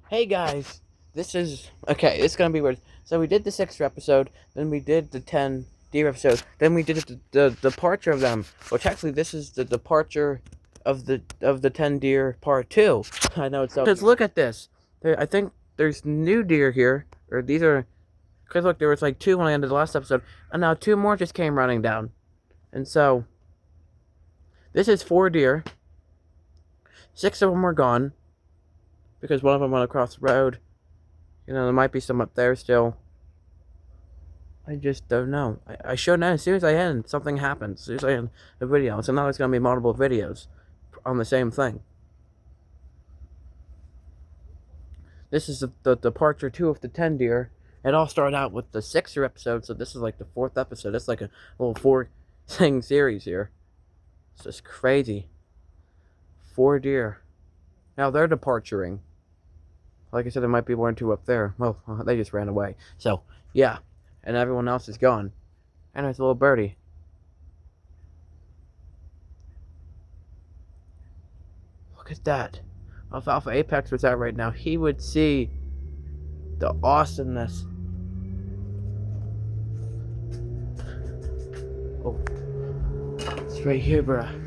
Hey guys, this is okay. It's gonna be weird. So we did the sixth episode, then we did the 10 deer episode, then we did the departure of them. Which actually, this is the departure of the 10 deer part two. I know it's so. Because look at this. I think there's new deer here, or these are. Because look, there was like two when I ended the last episode, and now two more just came running down, and so this is 4 deer. 6 of them were gone because one of them went across the road. There might be some up there still. I just don't know. I should know as soon as I end, something happens. As soon as I end a video. So now it's going to be multiple videos on the same thing. This is the departure 2 of the 10 deer. It all started out with the 6th episode, so this is like the 4th episode. It's like a little 4-thing series here. It's just crazy. 4 deer. Now they're departuring. Like I said, there might be 1 or 2 up there. Well, they just ran away. So, yeah. And everyone else is gone. And there's a little birdie. Look at that. If Alpha Apex was out right now, he would see the awesomeness. Oh, it's right here, bruh.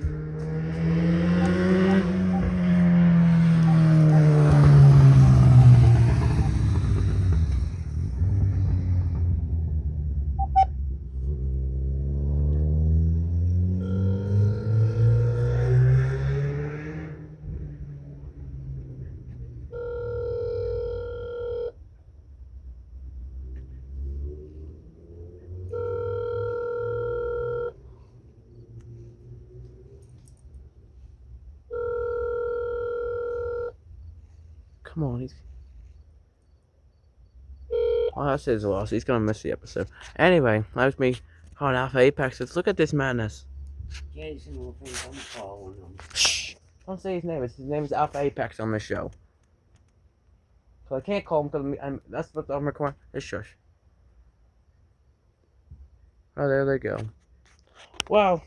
Come on, well, that's his loss. He's gonna miss the episode. Anyway, that was me on Alpha Apex. Let's look at this madness. Shh! Don't say his name. His name is Alpha Apex on this show. So I can't call him because that's what I'm recording. It's shush. Oh, there they go. Well,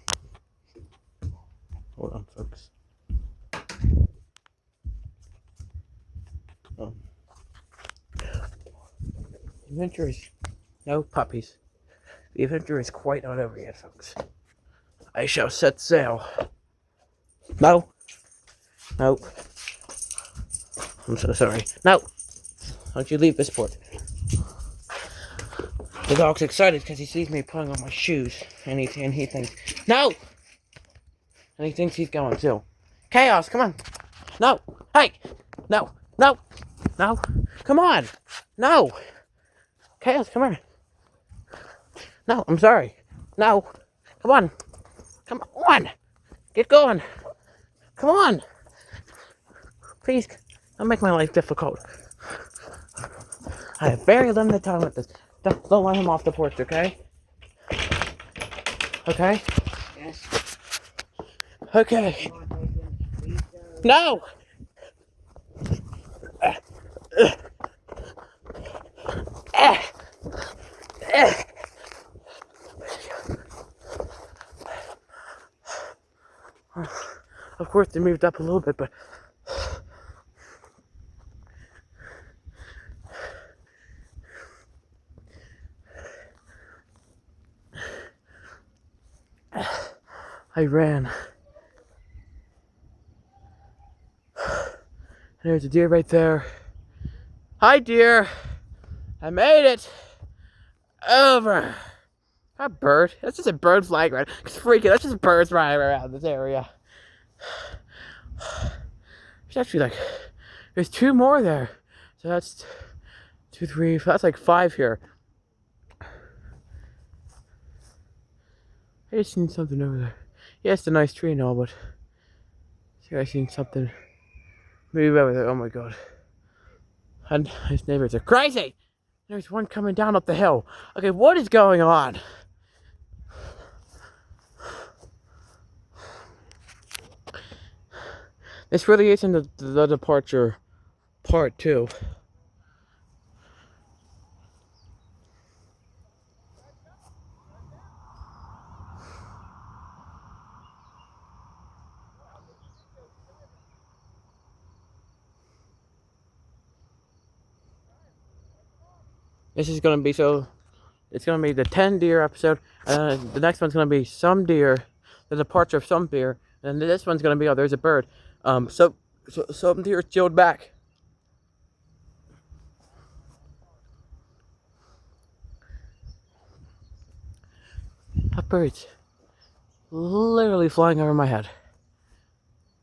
hold on, folks. Oh. Adventure is no puppies. The adventure is quite not over yet, folks. I shall set sail. No. Nope. I'm so sorry. No. Don't you leave this port. The dog's excited because he sees me putting on my shoes, and he thinks, no! And he thinks he's going too. Chaos, come on! No! Hey! No! No! No! Come on! No! Chaos, come here! No, I'm sorry. No! Come on! Come on! Get going! Come on! Please, don't make my life difficult. I have very limited time with this. Don't let him off the porch, okay? Okay? Yes. Okay. No! Of course, they moved up a little bit, but I ran. There's a deer right there. Hi, deer. I made it. Over. A bird. That's just a bird flying around. It's freaking. That's just birds flying around this area. It's actually like there's 2 more there. So that's 2, 3. That's like 5 here. I just seen something over there. Yeah, it's a nice tree and all, but see, I seen something move over there. Oh my god. And his neighbors are crazy. There's one coming down up the hill. Okay, what is going on? This really isn't the departure part 2. This is gonna be so. It's gonna be the 10 deer episode, and the next one's gonna be some deer, the departure of some deer, and this one's gonna be there's a bird. So some deer chilled back. That bird's literally flying over my head.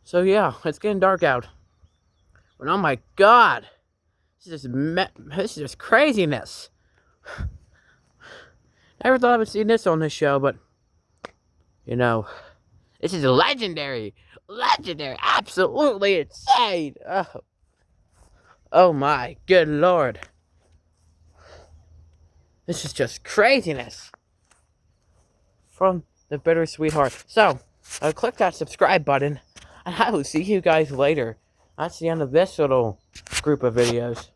So yeah, it's getting dark out. And oh my god, this is just craziness. Never thought I would see this on this show, but you know, this is legendary, absolutely insane. Oh my good lord, this is just craziness from the Bittersweet Heart. So, click that subscribe button, and I will see you guys later. That's the end of this little group of videos.